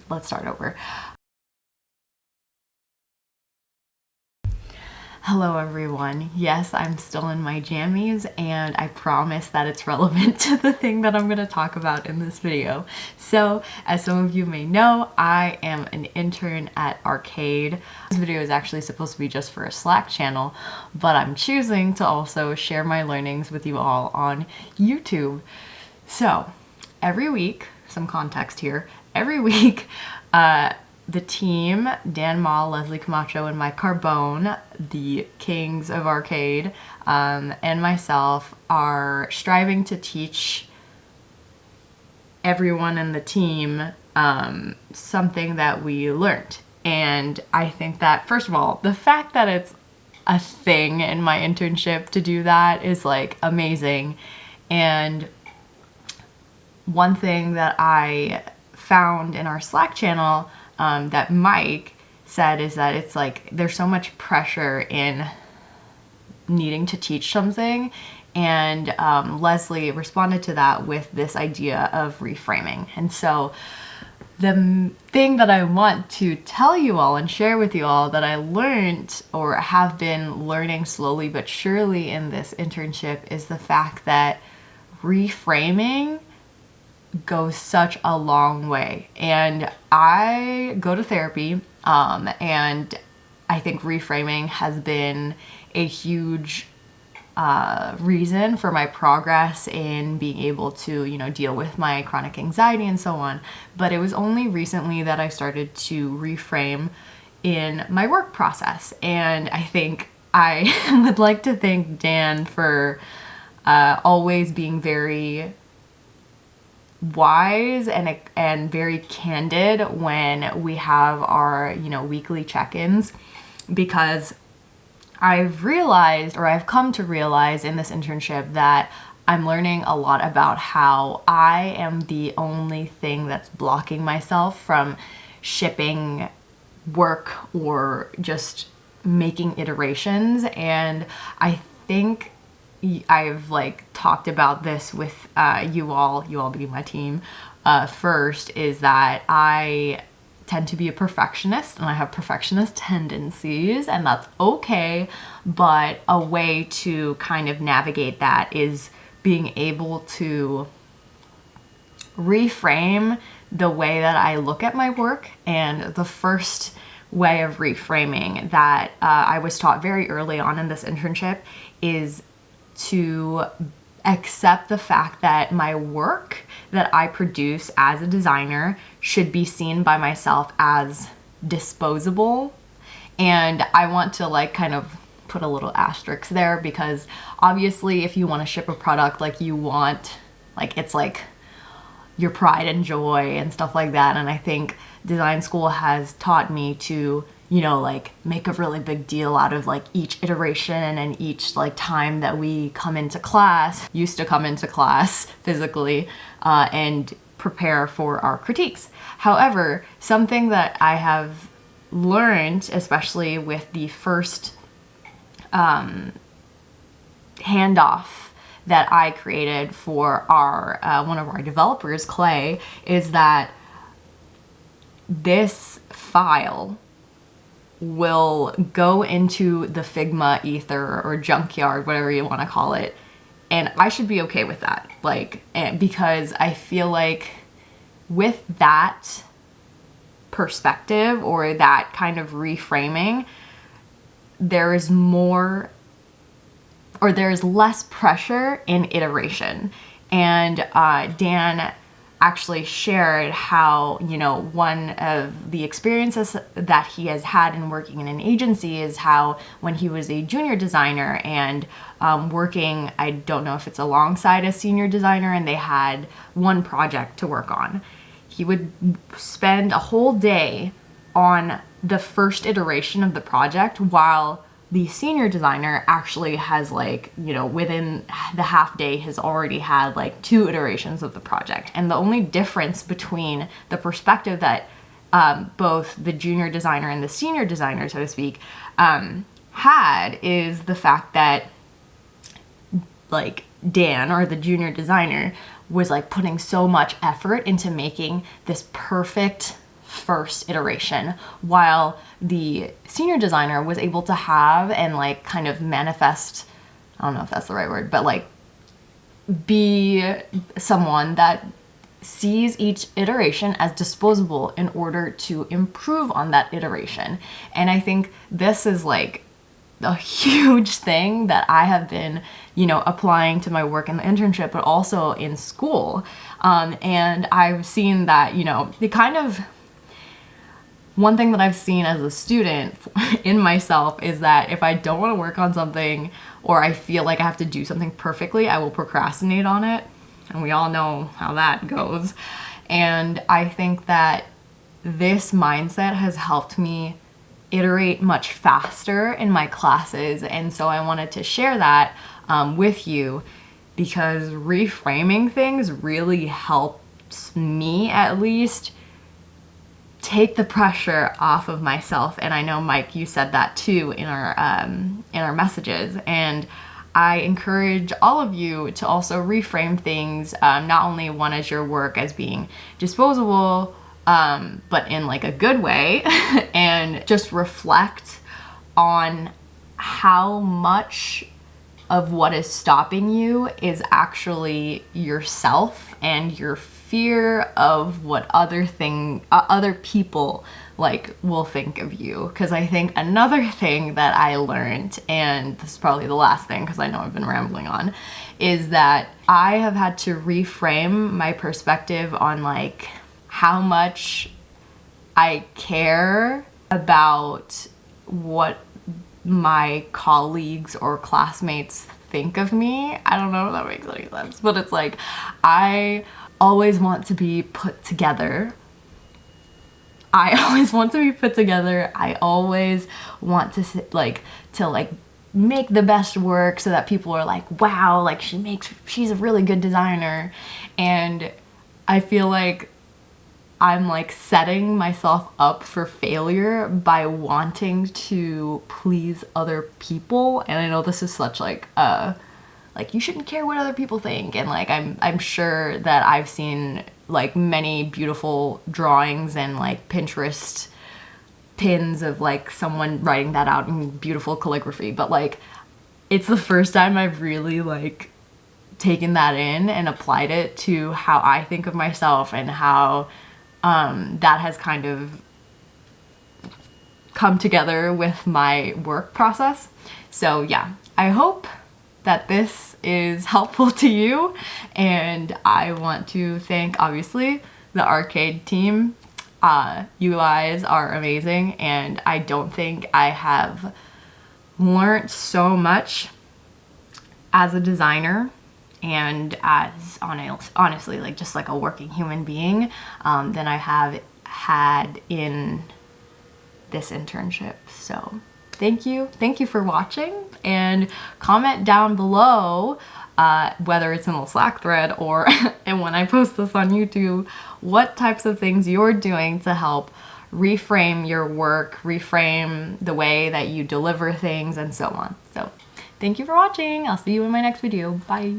Let's start over. Hello everyone. Yes, I'm still in my jammies and I promise that it's relevant to the thing that I'm going to talk about in this video. So, as some of you may know, I am an intern at Arcade. This video is actually supposed to be just for a Slack channel, but I'm choosing to also share my learnings with you all on YouTube. So, every week, some context here, every week, the team, Dan Ma, Leslie Camacho, and Mike Carbone, the kings of Arcade, and myself are striving to teach everyone in the team something that we learned. And I think that, first of all, the fact that it's a thing in my internship to do that is like amazing. And one thing that I found in our Slack channel that Mike said is that it's like there's so much pressure in needing to teach something, and Leslie responded to that with this idea of reframing. And so the thing that I want to tell you all and share with you all that I learned or have been learning slowly but surely in this internship is the fact that reframing goes such a long way. And I go to therapy, and I think reframing has been a huge reason for my progress in being able to, deal with my chronic anxiety and so on. But it was only recently that I started to reframe in my work process. And I think I would like to thank Dan for always being very wise and very candid when we have our weekly check-ins, because I've realized, or I've come to realize in this internship, that I'm learning a lot about how I am the only thing that's blocking myself from shipping work or just making iterations. And I think I've talked about this with you all being my team first, is that I tend to be a perfectionist and I have perfectionist tendencies, and that's okay. But a way to kind of navigate that is being able to reframe the way that I look at my work. And the first way of reframing that I was taught very early on in this internship is to accept the fact that my work that I produce as a designer should be seen by myself as disposable. And I want to kind of put a little asterisk there, because obviously if you want to ship a product, you want, it's your pride and joy and stuff like that. And I think design school has taught me to make a really big deal out of each iteration and each time that we used to come into class physically and prepare for our critiques. However, something that I have learned, especially with the first handoff that I created for our one of our developers, Clay, is that this file will go into the Figma ether or junkyard, whatever you want to call it, and I should be okay with that. Because I feel like with that perspective or that kind of reframing, there is more, or there is less pressure in iteration. And Dan actually shared how, one of the experiences that he has had in working in an agency is how when he was a junior designer and working, I don't know if it's alongside a senior designer, and they had one project to work on, he would spend a whole day on the first iteration of the project, while the senior designer actually has within the half day has already had 2 iterations of the project. And the only difference between the perspective that both the junior designer and the senior designer, so to speak, had is the fact that Dan, or the junior designer, was like putting so much effort into making this perfect first iteration, while the senior designer was able to have and like kind of manifest, I don't know if that's the right word, but like be someone that sees each iteration as disposable in order to improve on that iteration. And I think this is like a huge thing that I have been, applying to my work in the internship, but also in school. And I've seen that, the kind of one thing that I've seen as a student in myself is that if I don't want to work on something, or I feel like I have to do something perfectly, I will procrastinate on it. And we all know how that goes. And I think that this mindset has helped me iterate much faster in my classes. And so I wanted to share that with you, because reframing things really helps me, at least, take the pressure off of myself. And I know, Mike, you said that too in our messages. And I encourage all of you to also reframe things, not only one as your work as being disposable, but in like a good way, and just reflect on how much of what is stopping you is actually yourself and your fear of what other people like will think of you. Because I think another thing that I learned, and this is probably the last thing because I know I've been rambling on, is that I have had to reframe my perspective on like how much I care about what my colleagues or classmates think of me. I don't know if that makes any sense, but it's like I always want to be put together. I always want to make the best work so that people are like, wow, like she's a really good designer. And I feel like I'm like setting myself up for failure by wanting to please other people. And I know this is such like you shouldn't care what other people think. And like I'm sure that I've seen like many beautiful drawings and like Pinterest pins of like someone writing that out in beautiful calligraphy, but like it's the first time I've really like taken that in and applied it to how I think of myself, and how that has kind of come together with my work process. So yeah, I hope that this is helpful to you, and I want to thank obviously the arcade team. You guys are amazing, and I don't think I have learned so much as a designer and as honestly like just like a working human being than I have had in this internship. So thank you for watching, and comment down below whether it's in the Slack thread or and when I post this on YouTube, what types of things you're doing to help reframe your work, reframe the way that you deliver things, and so on. So thank you for watching. I'll see you in my next video. Bye.